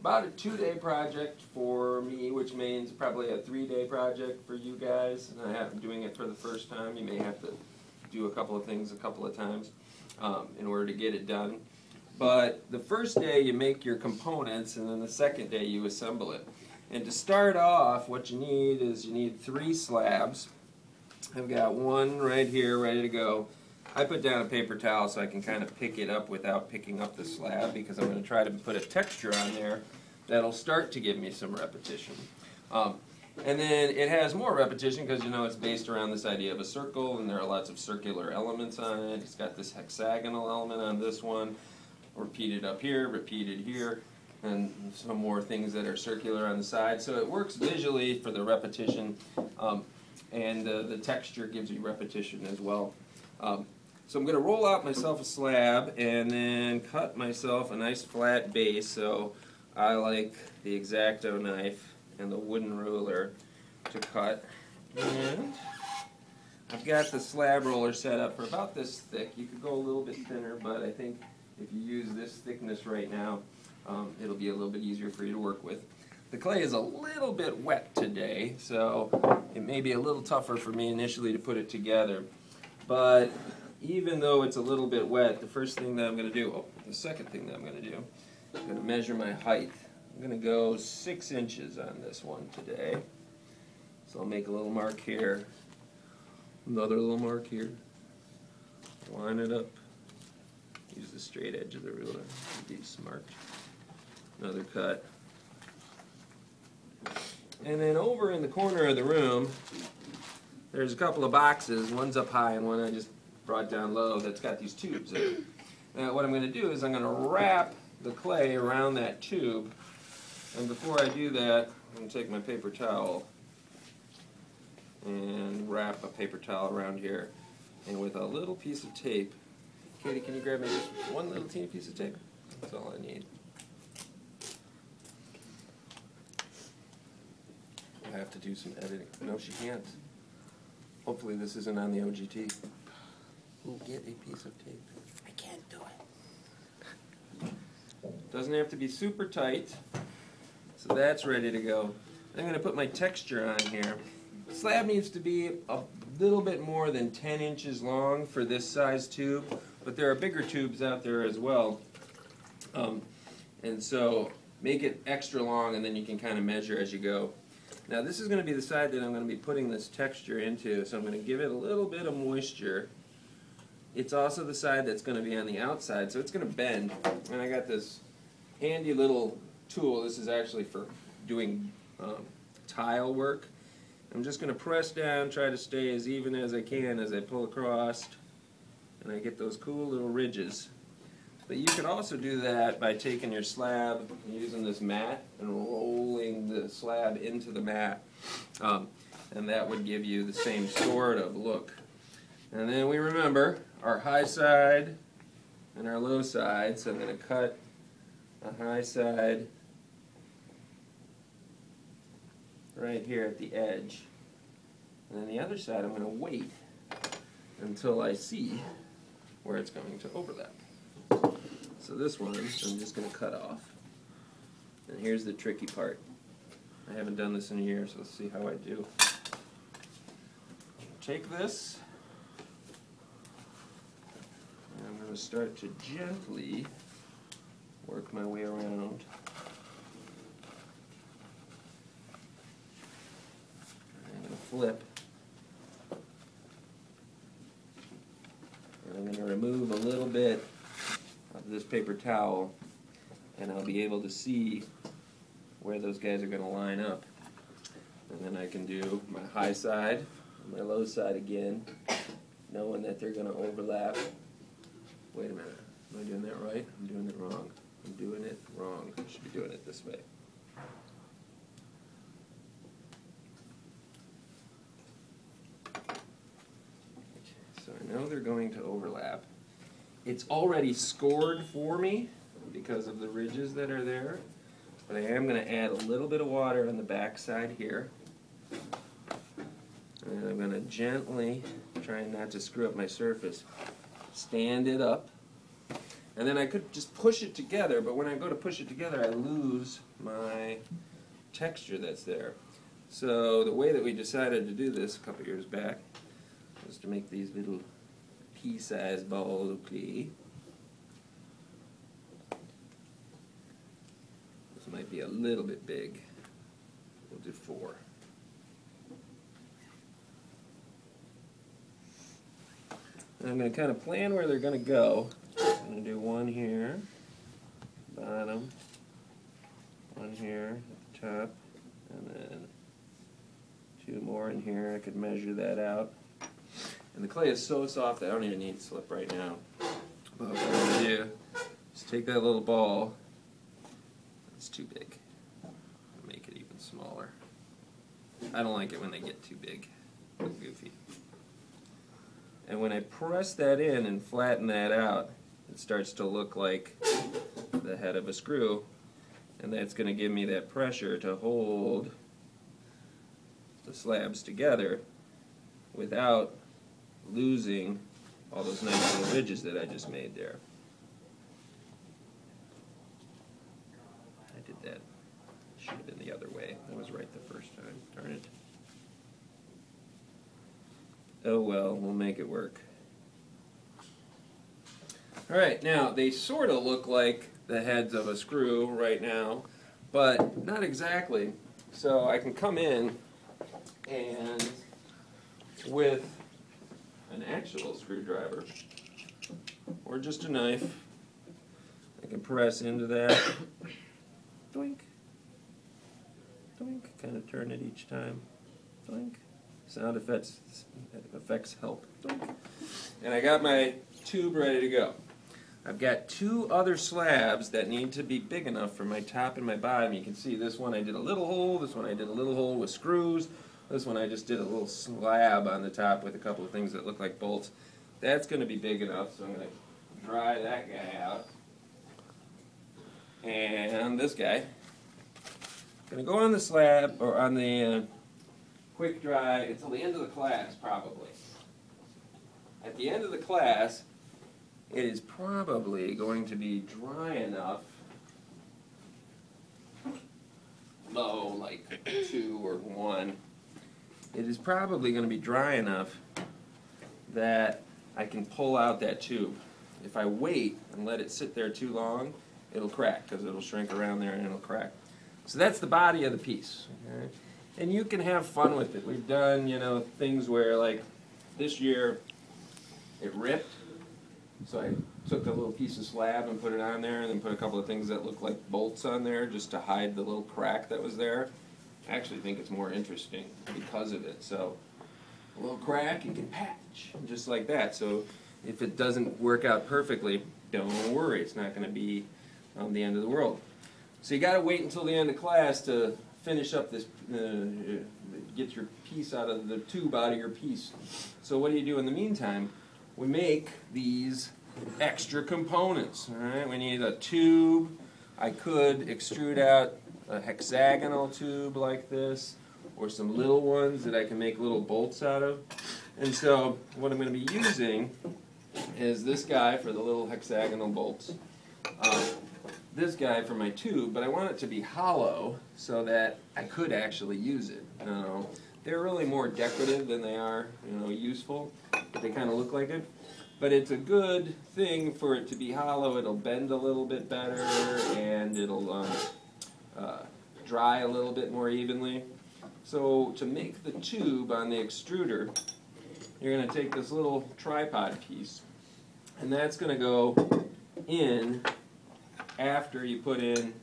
about a 2-day project for me, which means probably a 3-day project for you guys. And I'm doing it for the first time. You may have to do a couple of things a couple of times in order to get it done. But the first day you make your components, and then the second day you assemble it. And to start off, what you need is you need 3 slabs. I've got one right here ready to go. I put down a paper towel so I can kind of pick it up without picking up the slab, because I'm going to try to put a texture on there that'll start to give me some repetition. And then it has more repetition because, you know, it's based around this idea of a circle, and there are lots of circular elements on it. It's got this hexagonal element on this one, repeated up here, repeated here, and some more things that are circular on the side. So it works visually for the repetition, and the texture gives you repetition as well. So I'm going to roll out myself a slab and then cut myself a nice flat base. So I like the X-Acto knife and the wooden ruler to cut. And I've got the slab roller set up for about this thick. You could go a little bit thinner, but I think if you use this thickness right now, it'll be a little bit easier for you to work with. The clay is a little bit wet today, so it may be a little tougher for me initially to put it together. But even though it's a little bit wet, the first thing that I'm going to do, the second thing that I'm going to do, I'm going to measure my height. I'm going to go 6 inches on this one today. So I'll make a little mark here, another little mark here, line it up, use the straight edge of the ruler, be smart, another cut. And then over in the corner of the room, there's a couple of boxes, one's up high and one I just brought down low, that's got these tubes in it. Now what I'm going to do is I'm going to wrap the clay around that tube, and before I do that, I'm going to take my paper towel and wrap a paper towel around here, and with a little piece of tape. Katie, can you grab me just one little teeny piece of tape? That's all I need. I have to do some editing. No, she can't. Hopefully this isn't on the OGT. We'll get a piece of tape. I can't do it. Doesn't have to be super tight. So that's ready to go. I'm going to put my texture on here. The slab needs to be a little bit more than 10 inches long for this size tube, but there are bigger tubes out there as well. And so make it extra long, and then you can kind of measure as you go. Now this is going to be the side that I'm going to be putting this texture into, so I'm going to give it a little bit of moisture. It's also the side that's going to be on the outside, so it's going to bend. And I got this handy little tool. This is actually for doing tile work. I'm just going to press down, try to stay as even as I can as I pull across, and I get those cool little ridges. But you can also do that by taking your slab, using this mat, and rolling the slab into the mat. And that would give you the same sort of look. And then we remember our high side and our low side, so I'm going to cut a high side right here at the edge. And then the other side I'm going to wait until I see where it's going to overlap. So this one I'm just going to cut off. And here's the tricky part. I haven't done this in a year, so let's see how I do. Take this, and I'm going to start to gently work my way around. I'm going to flip. And I'm going to remove a little bit of this paper towel, and I'll be able to see where those guys are going to line up. And then I can do my high side and my low side again, knowing that they're going to overlap. Wait a minute, am I doing that right? I'm doing it wrong. I'm doing it wrong. I should be doing it this way. Okay, so I know they're going to overlap. It's already scored for me because of the ridges that are there, but I am going to add a little bit of water on the back side here. And I'm going to gently, trying not to screw up my surface, stand it up. And then I could just push it together, but when I go to push it together, I lose my texture that's there. So the way that we decided to do this a couple years back was to make these little pea-sized balls of clay. This might be a little bit big. We'll do 4. And I'm going to kind of plan where they're going to go. I'm going to do 1 here, bottom, 1 here at the top, and then 2 more in here. I could measure that out. And the clay is so soft that I don't even need slip right now. But what I'm going to do is take that little ball. It's too big. I'll make it even smaller. I don't like it when they get too big. It's goofy. And when I press that in and flatten that out, it starts to look like the head of a screw. And that's going to give me that pressure to hold the slabs together without losing all those nice little ridges that I just made there. I did that. Should have been the other way. That was right the first time. Darn it. Oh well, we'll make it work. Alright, now they sort of look like the heads of a screw right now, but not exactly. So I can come in and with an actual screwdriver or just a knife, I can press into that. Doink. Doink. Kind of turn it each time. Doink. Sound effects help. Doink. And I got my tube ready to go. I've got 2 other slabs that need to be big enough for my top and my bottom. You can see this one I did a little hole, this one I did a little hole with screws, this one I just did a little slab on the top with a couple of things that look like bolts. That's going to be big enough, so I'm going to dry that guy out. And this guy. Going to go on the slab, or on the quick dry until the end of the class, probably. At the end of the class, it is probably going to be dry enough, low, like 2 or 1. It is probably going to be dry enough that I can pull out that tube. If I wait and let it sit there too long, it'll crack, because it'll shrink around there and it'll crack. So that's the body of the piece. Okay? And you can have fun with it. We've done, things where, like, this year it ripped. So I took a little piece of slab and put it on there, and then put a couple of things that look like bolts on there just to hide the little crack that was there. I actually think it's more interesting because of it. So a little crack you can patch, just like that. So if it doesn't work out perfectly, don't worry. It's not going to be the end of the world. So you got to wait until the end of class to finish up this, get your piece out of the tube out of your piece. So what do you do in the meantime? We make these extra components. All right, we need a tube. I could extrude out a hexagonal tube like this, or some little ones that I can make little bolts out of. And so what I'm going to be using is this guy for the little hexagonal bolts, this guy for my tube, but I want it to be hollow so that I could actually use it. They're really more decorative than they are, useful. But they kind of look like it. But it's a good thing for it to be hollow. It'll bend a little bit better, and it'll dry a little bit more evenly. So to make the tube on the extruder, you're going to take this little tripod piece, and that's going to go in after you put in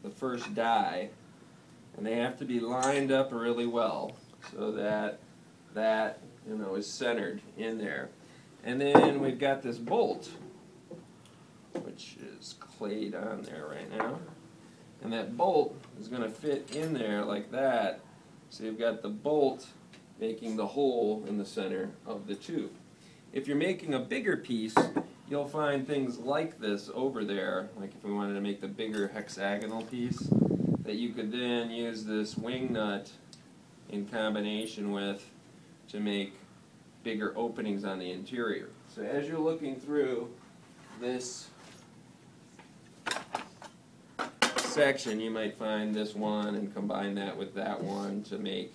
the first die. And they have to be lined up really well so that that is centered in there. And then we've got this bolt, which is clayed on there right now. And that bolt is going to fit in there like that. So you've got the bolt making the hole in the center of the tube. If you're making a bigger piece, you'll find things like this over there, like if we wanted to make the bigger hexagonal piece, that you could then use this wing nut in combination with to make bigger openings on the interior. So as you're looking through this section, you might find this one and combine that with that one to make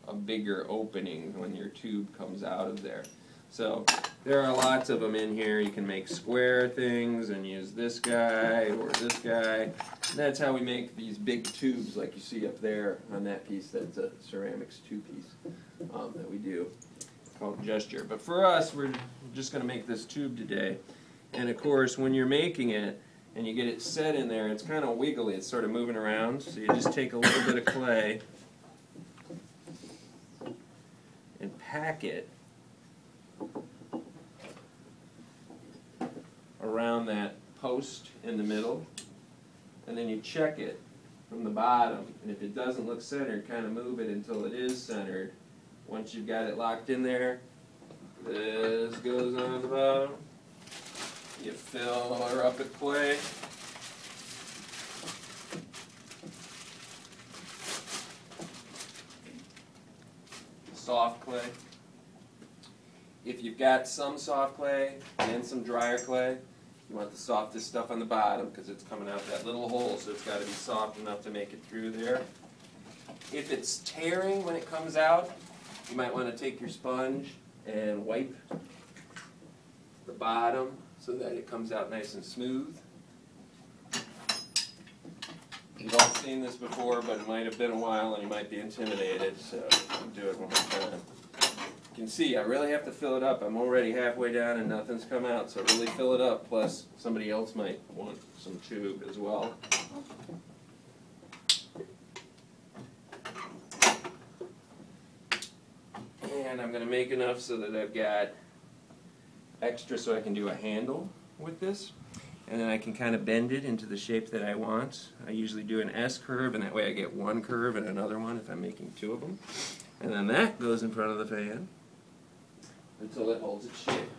a bigger opening when your tube comes out of there. So there are lots of them in here. You can make square things and use this guy or this guy. And that's how we make these big tubes like you see up there on that piece. That's a ceramics 2-piece that we do called gesture. But for us, we're just going to make this tube today. And of course, when you're making it and you get it set in there, it's kind of wiggly. It's sort of moving around. So you just take a little bit of clay and pack it around that post in the middle, and then you check it from the bottom, and if it doesn't look centered, kind of move it until it is centered. Once you've got it locked in there, this goes on the bottom. You fill her up with clay. Soft clay. If you've got some soft clay and some drier clay, you want the softest stuff on the bottom because it's coming out that little hole, so it's got to be soft enough to make it through there. If it's tearing when it comes out, you might want to take your sponge and wipe the bottom so that it comes out nice and smooth. You've all seen this before, but it might have been a while and you might be intimidated, so I'll do it one more time. You can see I really have to fill it up. I'm already halfway down and nothing's come out, so really fill it up, plus somebody else might want some tube as well. And I'm going to make enough so that I've got extra so I can do a handle with this. And then I can kind of bend it into the shape that I want. I usually do an S curve, and that way I get one curve and another one if I'm making two of them. And then that goes in front of the fan until it holds its shape.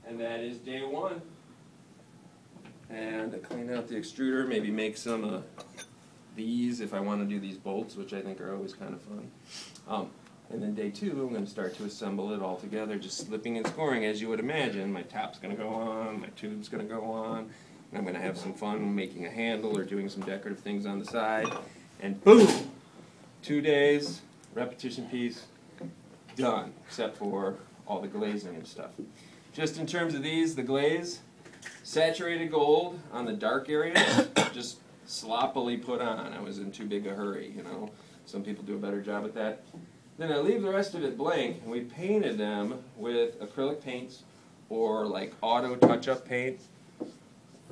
And that is day one. And to clean out the extruder, maybe make some of these if I want to do these bolts, which I think are always kind of fun. And then day two, I'm going to start to assemble it all together, just slipping and scoring as you would imagine. My top's going to go on, my tube's going to go on, and I'm going to have some fun making a handle or doing some decorative things on the side. And boom! 2 days, repetition piece, done, except for all the glazing and stuff. Just in terms of these, the glaze, saturated gold on the dark areas, just sloppily put on. I was in too big a hurry, you know. Some people do a better job at that. Then I leave the rest of it blank, and we painted them with acrylic paints or like auto touch-up paint.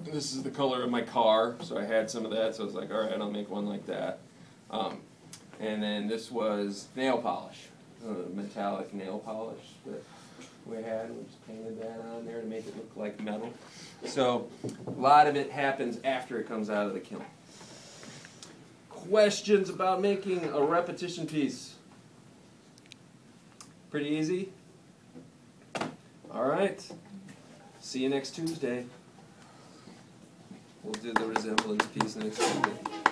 This is the color of my car, so I had some of that, so I was like, all right, I'll make one like that. And then this was nail polish, metallic nail polish that we had. We just painted that on there to make it look like metal. So a lot of it happens after it comes out of the kiln. Questions about making a repetition piece? Pretty easy? All right. See you next Tuesday. We'll do the resemblance piece next Tuesday.